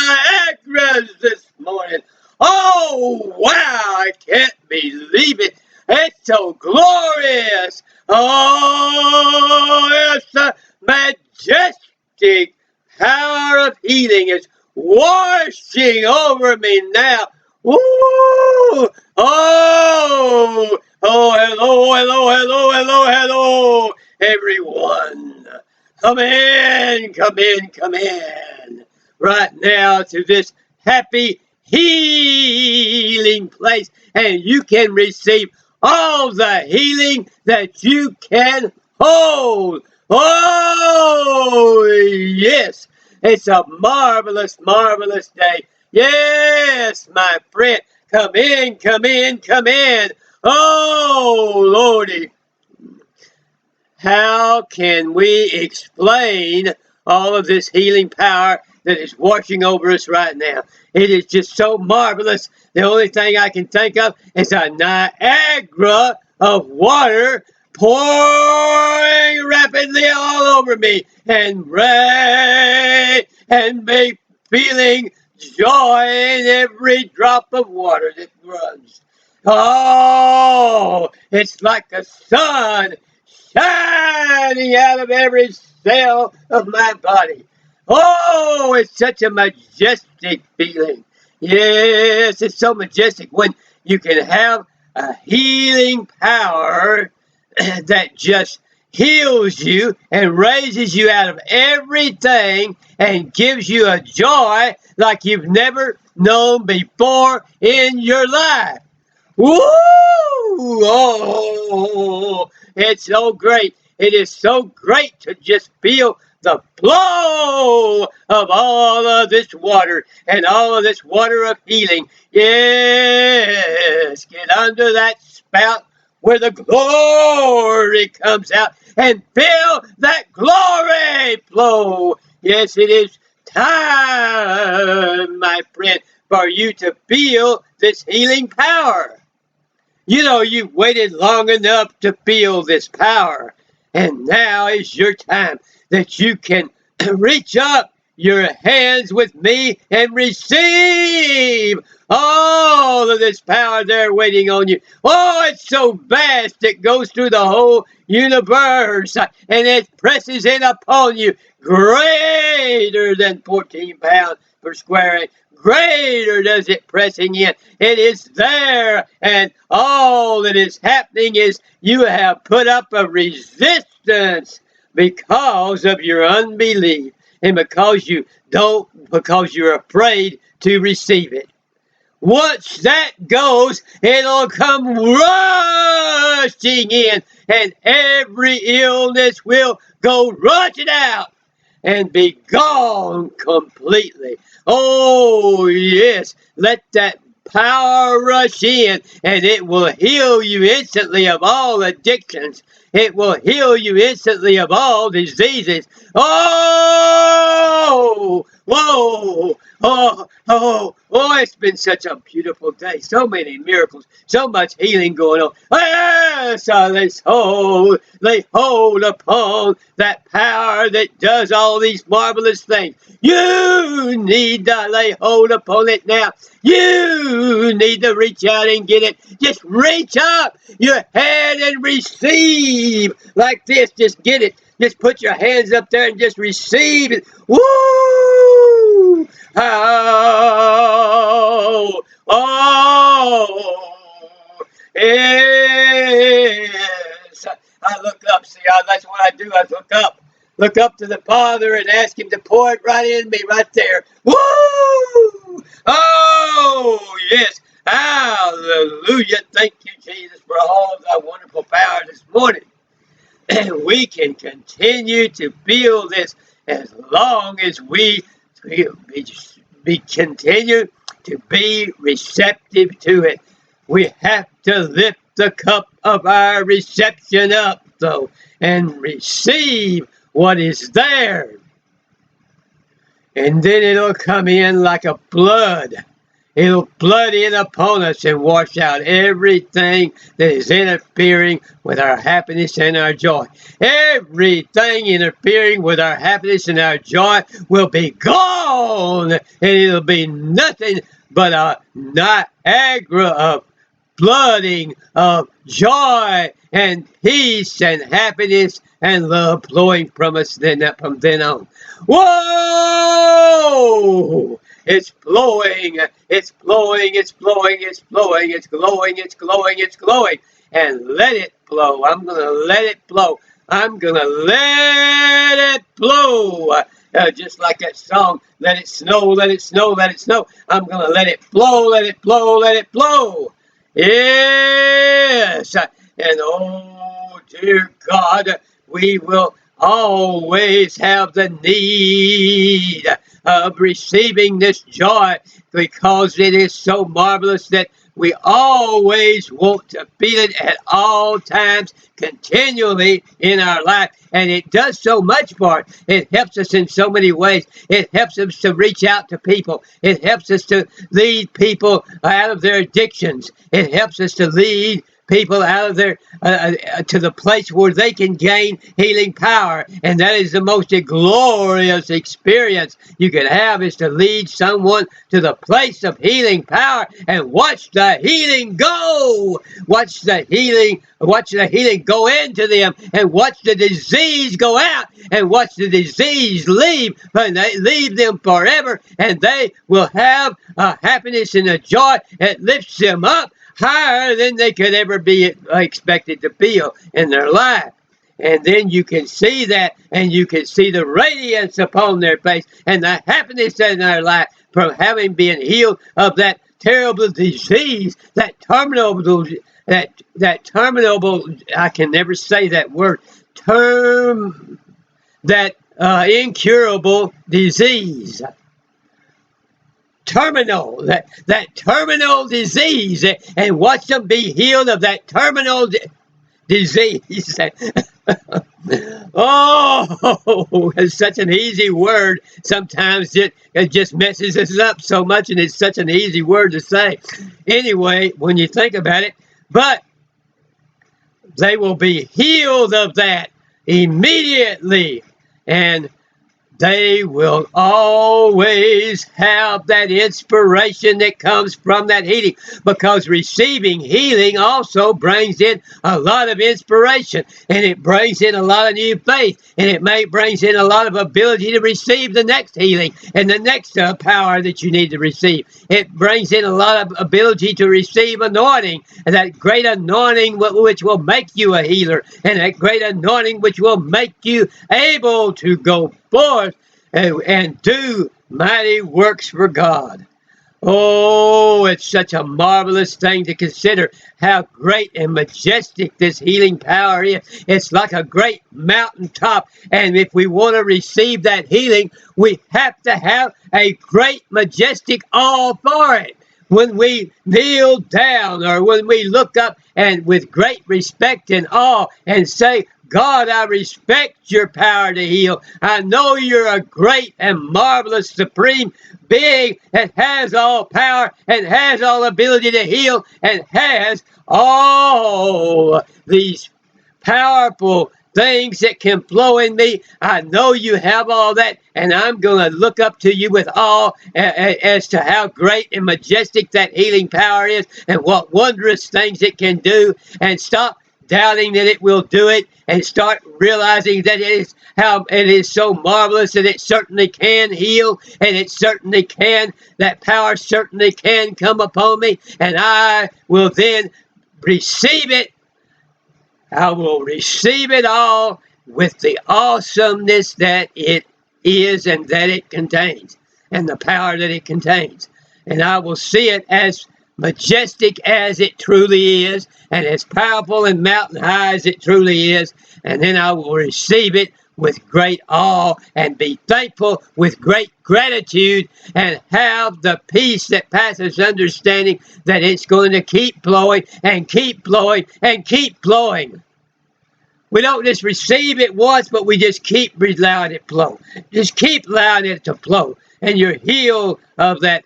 Niagara's this morning. Oh, wow, I can't believe it. It's so glorious. Oh, it's the majestic power of healing is washing over me now. Woo! Oh, hello, everyone. Come in, come in, come in. Right now to this happy healing place, and you can receive all the healing that you can hold. Oh, yes. It's a marvelous, marvelous day. Yes, my friend. Come in, come in, come in. Oh, Lordy. How can we explain all of this healing power that is washing over us right now? It is just so marvelous. The only thing I can think of is a Niagara of water pouring rapidly all over me and rain and me feeling joy in every drop of water that runs. Oh, it's like the sun shining out of every cell of my body. Oh, it's such a majestic feeling. Yes, it's so majestic when you can have a healing power that just heals you and raises you out of everything and gives you a joy like you've never known before in your life. Woo! Oh, it's so great. It is so great to just feel the flow of all of this water and all of this water of healing. Yes, get under that spout where the glory comes out and feel that glory flow. Yes, it is time, my friend, for you to feel this healing power. You know, you've waited long enough to feel this power, and now is your time that you can reach up your hands with me and receive all of this power there waiting on you. Oh, it's so vast, it goes through the whole universe, and it presses in upon you greater than 14 pounds per square inch. Greater does it pressing in. It is there, and all that is happening is you have put up a resistance because of your unbelief and because you're afraid to receive it. Once that goes, it'll come rushing in, and every illness will go rushing out and be gone completely. Oh, yes, let that power rush in, and it will heal you instantly of all addictions. It will heal you instantly of all diseases. Oh, whoa, it's been such a beautiful day. So many miracles, so much healing going on. Yes, lay hold upon that power that does all these marvelous things. You need to lay hold upon it now. You need to reach out and get it. Just reach up your hand and receive like this. Just get it. Just put your hands up there and just receive it. Woo! Oh, yes. I look up. See, that's what I do. I look up. Look up to the Father and ask Him to pour it right in me right there. Woo! Oh, yes. Hallelujah. Thank you, Jesus, for all of thy wonderful power this morning. And we can continue to feel this as long as we continue to be receptive to it. We have to lift the cup of our reception up, though, and receive what is there. And then it'll come in like a flood. It'll flood in upon us and wash out everything that is interfering with our happiness and our joy. Everything interfering with our happiness and our joy will be gone, and it'll be nothing but a Niagara of flooding of joy and peace and happiness and love flowing from us from then on. Whoa! It's flowing, it's flowing, it's flowing, it's flowing, it's glowing, it's glowing, it's glowing. And let it flow. I'm going to let it flow. I'm going to let it flow. Just like that song, let it snow, let it snow, let it snow. I'm going to let it flow, let it flow, let it flow. Yes. And oh, dear God, we will always have the need of receiving this joy because it is so marvelous that we always want to feel it at all times, continually in our life. And it does so much for us. It helps us in so many ways. It helps us to reach out to people. It helps us to lead people out of their addictions. It helps us to lead people out of their to the place where they can gain healing power, and that is the most glorious experience you can have, is to lead someone to the place of healing power and watch the healing go. Watch the healing go into them, and watch the disease go out, and watch the disease leave, and they leave them forever, and they will have a happiness and a joy that lifts them up higher than they could ever be expected to feel in their life. And then you can see that, and you can see the radiance upon their face and the happiness in their life from having been healed of that terrible disease, that terminal, I can never say that word, that incurable disease. That terminal disease, and watch them be healed of that terminal disease. Oh, it's such an easy word. Sometimes it just messes us up so much, and it's such an easy word to say. Anyway, when you think about it, but they will be healed of that immediately, and they will always have that inspiration that comes from that healing, because receiving healing also brings in a lot of inspiration, and it brings in a lot of new faith, and it brings in a lot of ability to receive the next healing and the next power that you need to receive. It brings in a lot of ability to receive anointing, and that great anointing which will make you a healer, and that great anointing which will make you able to go forth and do mighty works for God. Oh, it's such a marvelous thing to consider how great and majestic this healing power is. It's like a great mountaintop, and if we want to receive that healing, we have to have a great majestic awe for it. When we kneel down, or when we look up and with great respect and awe and say, God, I respect your power to heal. I know you're a great and marvelous supreme being that has all power and has all ability to heal and has all these powerful things that can flow in me. I know you have all that, and I'm going to look up to you with awe as to how great and majestic that healing power is and what wondrous things it can do, and stop doubting that it will do it, and start realizing that it is so marvelous that it certainly can heal, and it certainly can, that power certainly can come upon me, and I will then receive it. I will receive it all with the awesomeness that it is and that it contains, and the power that it contains. And I will see it as majestic as it truly is, and as powerful and mountain high as it truly is, and then I will receive it with great awe and be thankful with great gratitude, and have the peace that passes understanding, that it's going to keep flowing and keep flowing and keep flowing. We don't just receive it once, but we just keep allowing it flow. Just keep allowing it to flow, and you're healed of that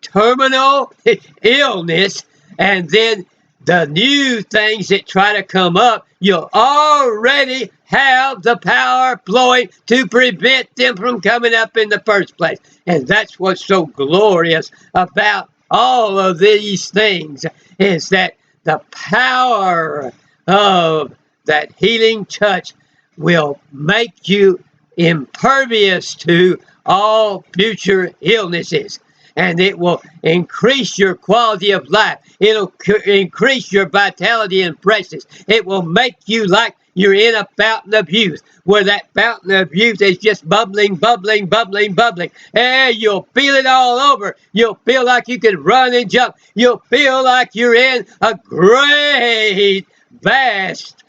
terminal illness, and then the new things that try to come up, you'll already have the power flowing to prevent them from coming up in the first place. And that's what's so glorious about all of these things, is that the power of that healing touch will make you impervious to all future illnesses. And it will increase your quality of life. It'll increase your vitality and freshness. It will make you like you're in a fountain of youth, where that fountain of youth is just bubbling, bubbling, bubbling, bubbling. And you'll feel it all over. You'll feel like you can run and jump. You'll feel like you're in a great, vast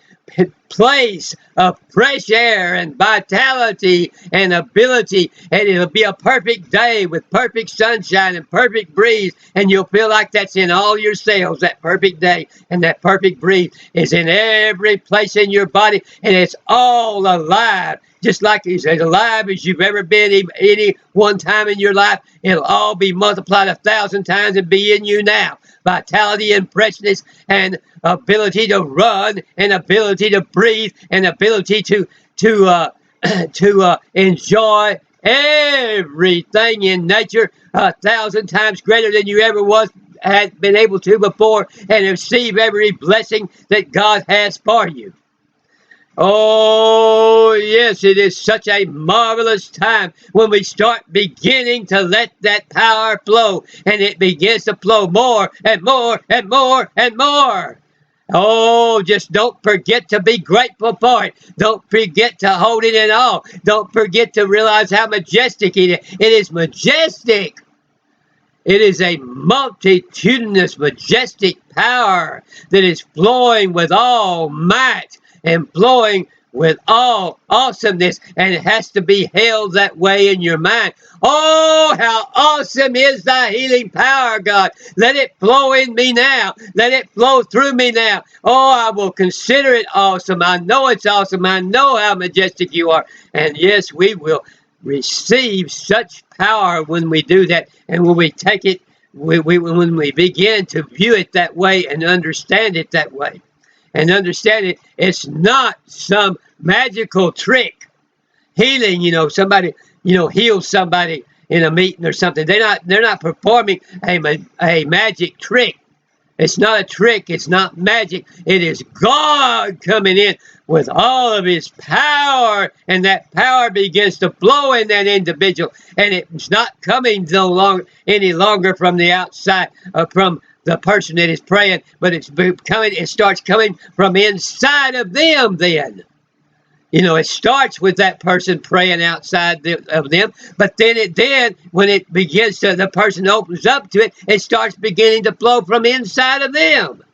place of fresh air and vitality and ability, and it'll be a perfect day with perfect sunshine and perfect breeze, and you'll feel like that's in all your cells. That perfect day and that perfect breeze is in every place in your body, and it's all alive, just like it's as alive as you've ever been any one time in your life. It'll all be multiplied 1,000 times and be in you now. Vitality and freshness and ability to run and ability to breathe and ability to enjoy everything in nature 1,000 times greater than you ever had been able to before, and receive every blessing that God has for you. Oh, yes, it is such a marvelous time when we start beginning to let that power flow, and it begins to flow more and more and more and more. Oh, just don't forget to be grateful for it. Don't forget to hold it in awe. Don't forget to realize how majestic it is. It is majestic. It is a multitudinous, majestic power that is flowing with all might and flowing with all awesomeness, and it has to be held that way in your mind. Oh, how awesome is thy healing power, God. Let it flow in me now. Let it flow through me now. Oh, I will consider it awesome. I know it's awesome. I know how majestic you are. And yes, we will receive such power when we do that, and when we take it, when we begin to view it that way and understand it that way. And understand it, it's not some magical trick. Healing, somebody, heals somebody in a meeting or something. They're not performing a magic trick. It's not a trick. It's not magic. It is God coming in with all of his power, and that power begins to flow in that individual, and it's not coming any longer from the outside, from the person that is praying, but it starts coming from inside of them then. It starts with that person praying outside of them, but then when it begins to, the person opens up to it, it starts beginning to flow from inside of them.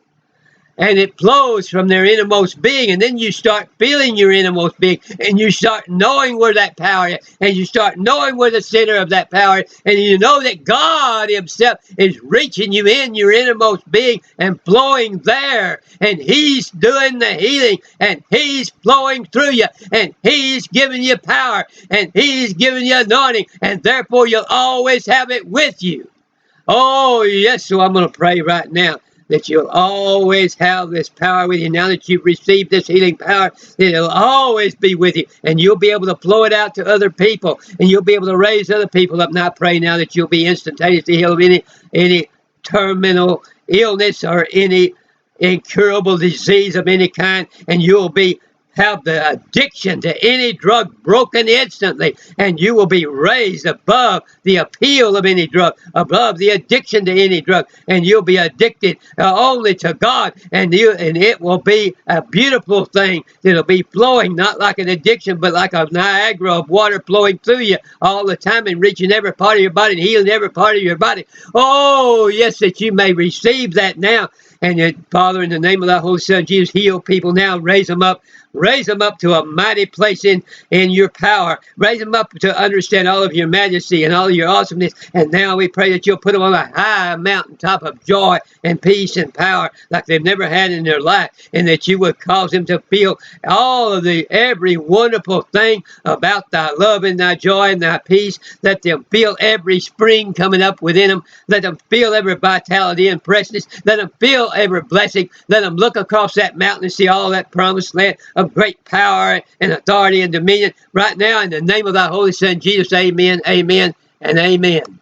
And it flows from their innermost being, and then you start feeling your innermost being, and you start knowing where that power is, and you start knowing where the center of that power is, and you know that God himself is reaching you in your innermost being and flowing there, and he's doing the healing, and he's flowing through you, and he's giving you power, and he's giving you anointing, and therefore you'll always have it with you. Oh, yes, so I'm going to pray right now that you'll always have this power with you. Now that you've received this healing power, it'll always be with you, and you'll be able to flow it out to other people, and you'll be able to raise other people up. Now I pray now that you'll be instantaneously healed of any terminal illness or any incurable disease of any kind, and you'll have the addiction to any drug broken instantly, and you will be raised above the appeal of any drug, above the addiction to any drug, and you'll be addicted only to God, and it will be a beautiful thing that'll be flowing, not like an addiction, but like a Niagara of water flowing through you all the time and reaching every part of your body and healing every part of your body. Oh, yes, that you may receive that now. And yet, Father, in the name of thy Holy Son, Jesus, heal people now. Raise them up. Raise them up to a mighty place in your power. Raise them up to understand all of your majesty and all of your awesomeness. And now we pray that you'll put them on a high mountaintop of joy and peace and power like they've never had in their life. And that you would cause them to feel all of every wonderful thing about thy love and thy joy and thy peace. Let them feel every spring coming up within them. Let them feel every vitality and freshness. Let them feel every blessing. Let them look across that mountain and see all that promised land of great power and authority and dominion right now in the name of thy Holy Son, Jesus. Amen, amen, and amen.